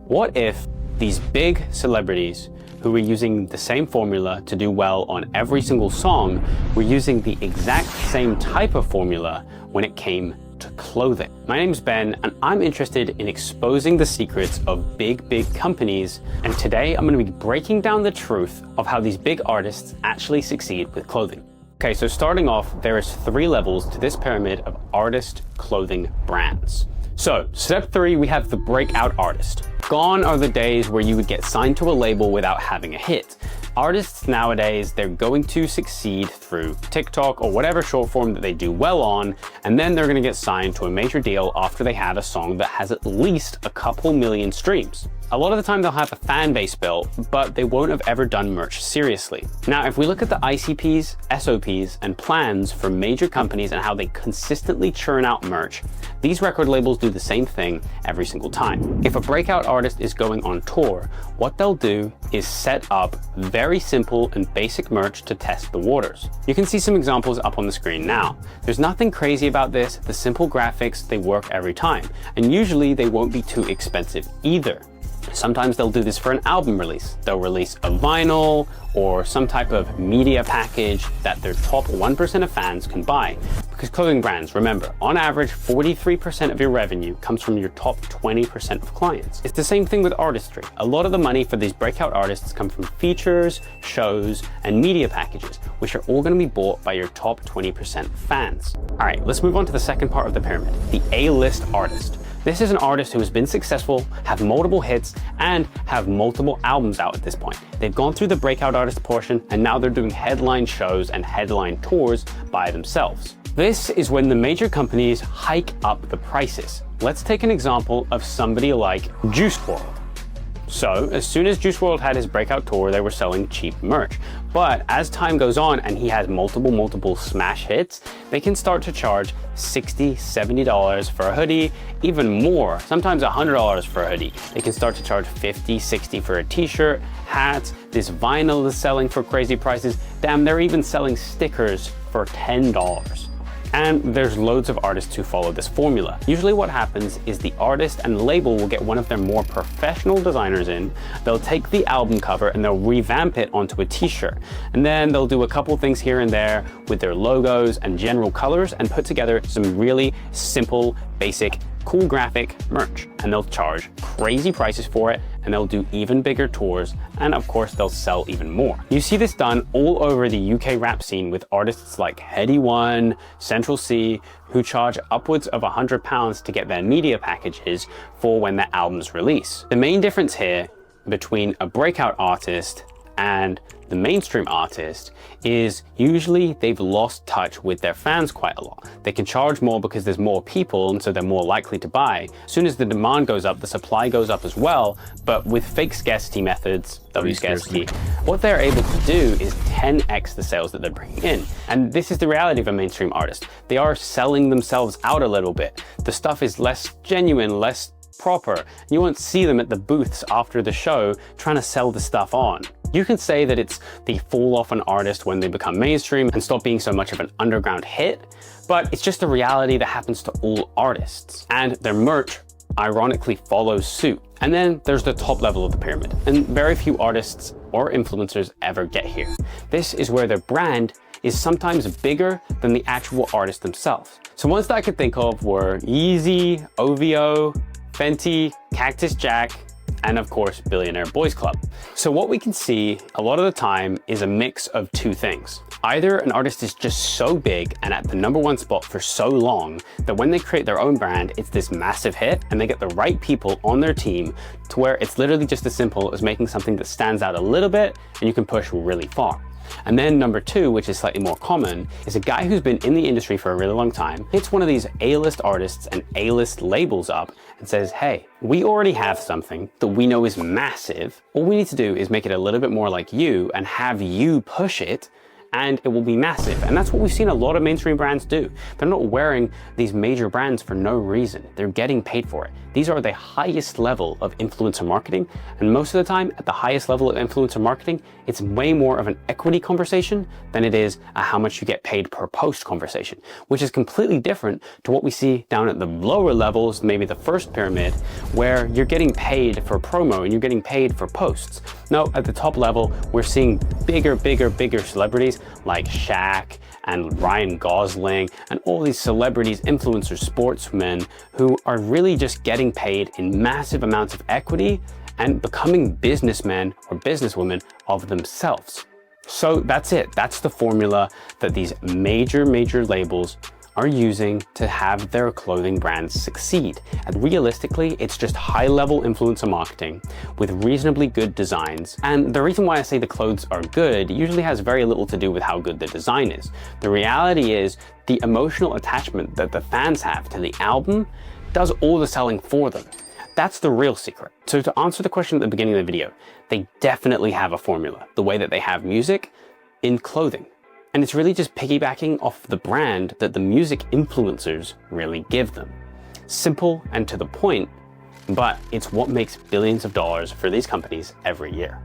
What if these big celebrities who were using the same formula to do well on every single song were using the exact same type of formula when it came to clothing? My name's Ben, and I'm interested in exposing the secrets of big companies, and today I'm going to be breaking down the truth of how these big artists actually succeed with clothing. Okay, so starting off, there is 3 levels to this pyramid of artist clothing brands. So, step 3, we have the breakout artist. Gone are the days where you would get signed to a label without having a hit. Artists nowadays, they're going to succeed through TikTok or whatever short form that they do well on, and then they're gonna get signed to a major deal after they had a song that has at least a couple million streams. A lot of the time they'll have a fan base built, but they won't have ever done merch seriously. Now, if we look at the ICPs, SOPs, and plans for major companies and how they consistently churn out merch, these record labels do the same thing every single time. If a breakout artist is going on tour, what they'll do is set up very simple and basic merch to test the waters. You can see some examples up on the screen now. There's nothing crazy about this. The simple graphics, they work every time, and usually they won't be too expensive either. Sometimes they'll do this for an album release. They'll release a vinyl or some type of media package that their top 1% of fans can buy. Because clothing brands, remember, on average, 43% of your revenue comes from your top 20% of clients. It's the same thing with artistry. A lot of the money for these breakout artists come from features, shows, and media packages, which are all going to be bought by your top 20% fans. All right, let's move on to the second part of the pyramid, the A-list artist. This is an artist who has been successful, have multiple hits, and have multiple albums out at this point. They've gone through the breakout artist portion, and now they're doing headline shows and headline tours by themselves. This is when the major companies hike up the prices. Let's take an example of somebody like Juice WRLD. So, as soon as Juice WRLD had his breakout tour, they were selling cheap merch. But as time goes on and he has multiple smash hits, they can start to charge $60, $70 for a hoodie, even more, sometimes $100 for a hoodie. They can start to charge $50, $60 for a t-shirt, hats. This vinyl is selling for crazy prices. Damn, they're even selling stickers for $10. And there's loads of artists who follow this formula. Usually what happens is the artist and label will get one of their more professional designers in, they'll take the album cover and they'll revamp it onto a t-shirt. And then they'll do a couple things here and there with their logos and general colors and put together some really simple, basic, cool graphic merch. And they'll charge crazy prices for it, and they'll do even bigger tours, and of course they'll sell even more. You see this done all over the UK rap scene with artists like Headie One, Central C, who charge upwards of £100 to get their media packages for when their albums release. The main difference here between a breakout artist and the mainstream artist is usually they've lost touch with their fans quite a lot. They can charge more because there's more people, and so they're more likely to buy. As soon as the demand goes up, the supply goes up as well, but with fake scarcity methods, W-scarcity, what they're able to do is 10x the sales that they're bringing in. And this is the reality of a mainstream artist. They are selling themselves out a little bit. The stuff is less genuine, less proper. You won't see them at the booths after the show trying to sell the stuff on. You can say that it's the fall off an artist when they become mainstream and stop being so much of an underground hit, but it's just a reality that happens to all artists. And their merch ironically follows suit. And then there's the top level of the pyramid, and very few artists or influencers ever get here. This is where their brand is sometimes bigger than the actual artist themselves. So ones that I could think of were Yeezy, OVO, Fenty, Cactus Jack, and of course, Billionaire Boys Club. So what we can see a lot of the time is a mix of 2 things. Either an artist is just so big and at the #1 spot for so long that when they create their own brand, it's this massive hit and they get the right people on their team to where it's literally just as simple as making something that stands out a little bit and you can push really far. And then number 2, which is slightly more common, is a guy who's been in the industry for a really long time, hits one of these A-list artists and A-list labels up and says, hey, we already have something that we know is massive. All we need to do is make it a little bit more like you and have you push it, and it will be massive. And that's what we've seen a lot of mainstream brands do. They're not wearing these major brands for no reason. They're getting paid for it. These are the highest level of influencer marketing. And most of the time, at the highest level of influencer marketing, it's way more of an equity conversation than it is a how much you get paid per post conversation, which is completely different to what we see down at the lower levels, maybe the first pyramid, where you're getting paid for promo and you're getting paid for posts. No, at the top level, we're seeing bigger celebrities like Shaq and Ryan Gosling and all these celebrities, influencers, sportsmen who are really just getting paid in massive amounts of equity and becoming businessmen or businesswomen of themselves. So that's it. That's the formula that these major labels are using to have their clothing brands succeed. And realistically, it's just high-level influencer marketing with reasonably good designs. And the reason why I say the clothes are good usually has very little to do with how good the design is. The reality is the emotional attachment that the fans have to the album does all the selling for them. That's the real secret. So to answer the question at the beginning of the video, they definitely have a formula, the way that they have music in clothing. And it's really just piggybacking off the brand that the music influencers really give them. Simple and to the point, but it's what makes billions of dollars for these companies every year.